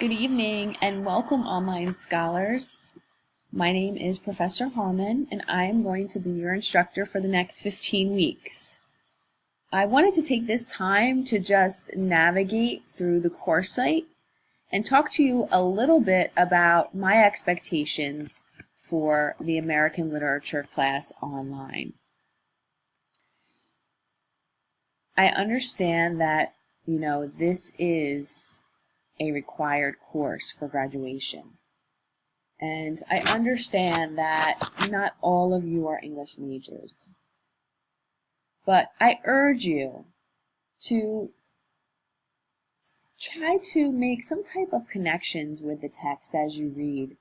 Good evening and welcome, online scholars. My name is Professor Harmon and I am going to be your instructor for the next 15 weeks. I wanted to take this time to just navigate through the course site and talk to you a little bit about my expectations for the American Literature class online. I understand that, this is a required course for graduation. And I understand that not all of you are English majors. But I urge you to try to make some type of connections with the text as you read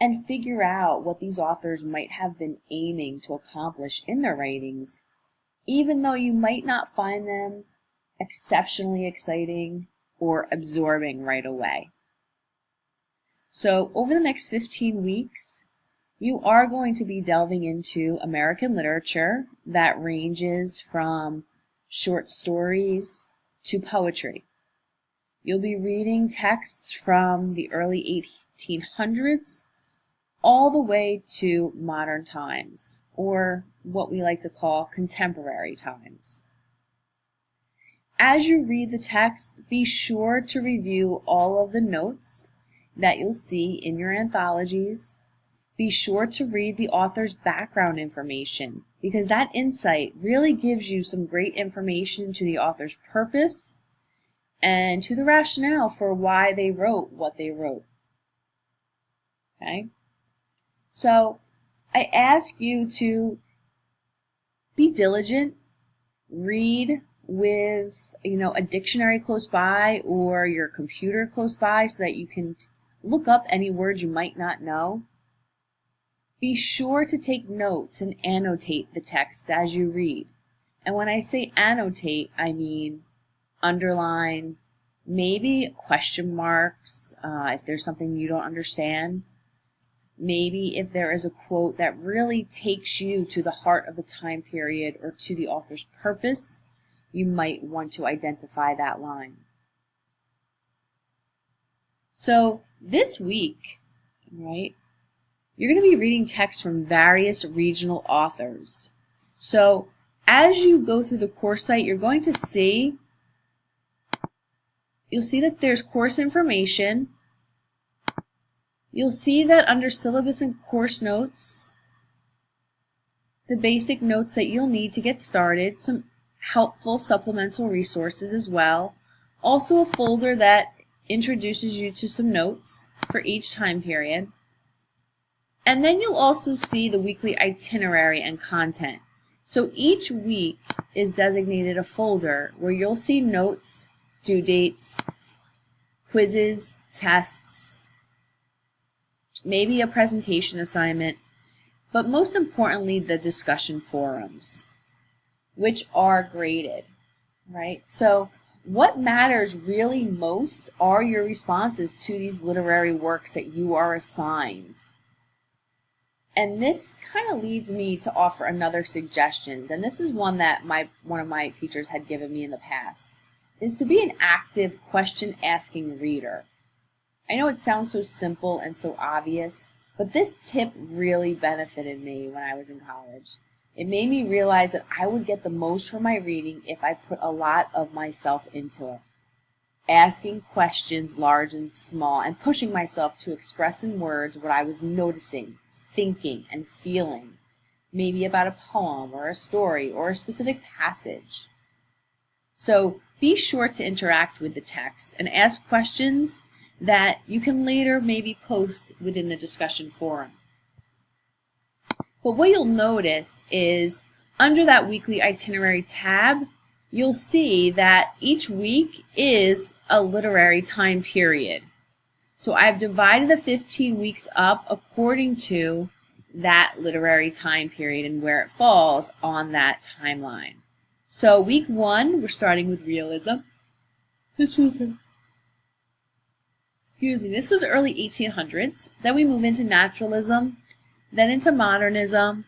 and figure out what these authors might have been aiming to accomplish in their writings, even though you might not find them exceptionally exciting or absorbing right away. So over the next 15 weeks, you are going to be delving into American literature that ranges from short stories to poetry. You'll be reading texts from the early 1800s all the way to modern times, or what we like to call contemporary times. As you read the text, be sure to review all of the notes that you'll see in your anthologies. Be sure to read the author's background information, because that insight really gives you some great information to the author's purpose and to the rationale for why they wrote what they wrote. Okay? So I ask you to be diligent, read with a dictionary close by or your computer close by so that you can look up any words you might not know. Be sure to take notes and annotate the text as you read. And when I say annotate, I mean underline, maybe question marks if there's something you don't understand. Maybe if there is a quote that really takes you to the heart of the time period or to the author's purpose, you might want to identify that line. So this week, right, you're going to be reading texts from various regional authors. So as you go through the course site, you'll see that there's course information. You'll see that under syllabus and course notes, the basic notes that you'll need to get started, some helpful supplemental resources as well. Also a folder that introduces you to some notes for each time period. And then you'll also see the weekly itinerary and content. So each week is designated a folder where you'll see notes, due dates, quizzes, tests, maybe a presentation assignment, but most importantly, the discussion forums, which are graded, right? So what matters really most are your responses to these literary works that you are assigned. And this kind of leads me to offer another suggestion, and this is one that one of my teachers had given me in the past, is to be an active question-asking reader. I know it sounds so simple and so obvious, but this tip really benefited me when I was in college. It made me realize that I would get the most from my reading if I put a lot of myself into it. Asking questions large and small and pushing myself to express in words what I was noticing, thinking, and feeling, maybe about a poem or a story or a specific passage. So be sure to interact with the text and ask questions that you can later maybe post within the discussion forum. But what you'll notice is under that weekly itinerary tab, you'll see that each week is a literary time period. So I've divided the 15 weeks up according to that literary time period and where it falls on that timeline. So week 1, we're starting with realism. This was early 1800s. Then we move into naturalism, then into modernism,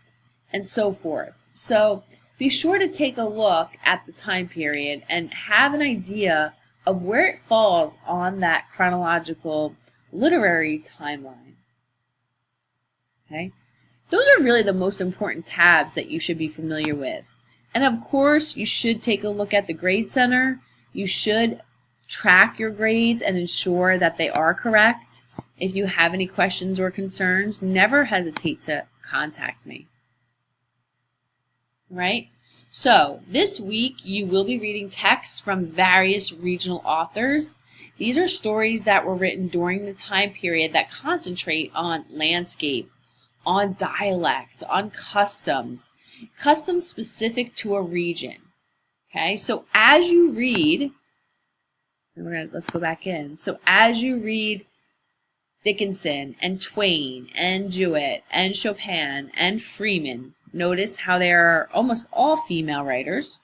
and so forth. So be sure to take a look at the time period and have an idea of where it falls on that chronological literary timeline. Okay? Those are really the most important tabs that you should be familiar with. And of course, you should take a look at the Grade Center. You should track your grades and ensure that they are correct. If you have any questions or concerns, never hesitate to contact me. Right? So, this week you will be reading texts from various regional authors. These are stories that were written during the time period that concentrate on landscape, on dialect, on customs specific to a region. Okay, so as you read, let's go back in. So as you read Dickinson and Twain and Jewett and Chopin and Freeman, notice how they are almost all female writers.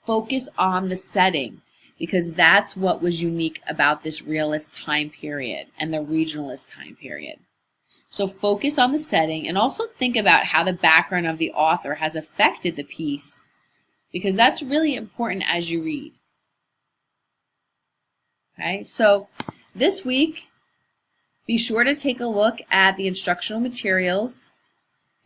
Focus on the setting, because that's what was unique about this realist time period and the regionalist time period. So focus on the setting and also think about how the background of the author has affected the piece, because that's really important as you read. Okay, so this week, be sure to take a look at the instructional materials.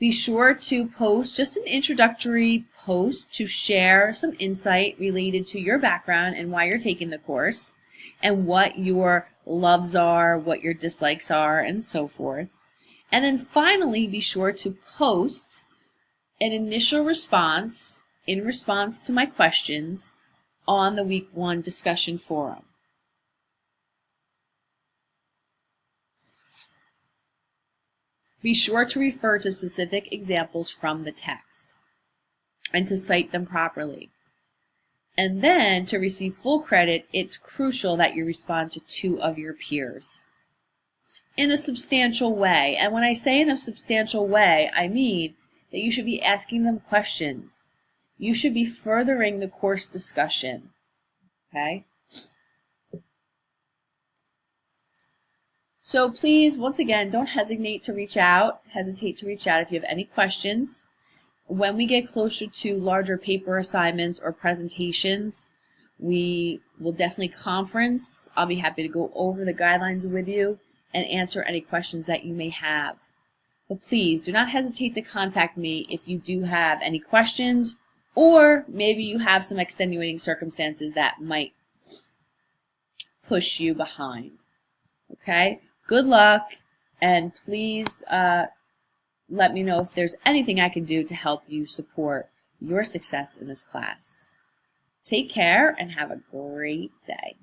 Be sure to post just an introductory post to share some insight related to your background and why you're taking the course, and what your loves are, what your dislikes are, and so forth. And then finally, be sure to post an initial response in response to my questions on the Week 1 discussion forum. Be sure to refer to specific examples from the text and to cite them properly. And then, to receive full credit, it's crucial that you respond to 2 of your peers in a substantial way. And when I say in a substantial way, I mean that you should be asking them questions. You should be furthering the course discussion. Okay? So please, once again, don't hesitate to reach out. If you have any questions. When we get closer to larger paper assignments or presentations, we will definitely conference. I'll be happy to go over the guidelines with you and answer any questions that you may have. But please, do not hesitate to contact me if you do have any questions, or maybe you have some extenuating circumstances that might push you behind. Okay? Good luck, and please let me know if there's anything I can do to help you support your success in this class. Take care and have a great day.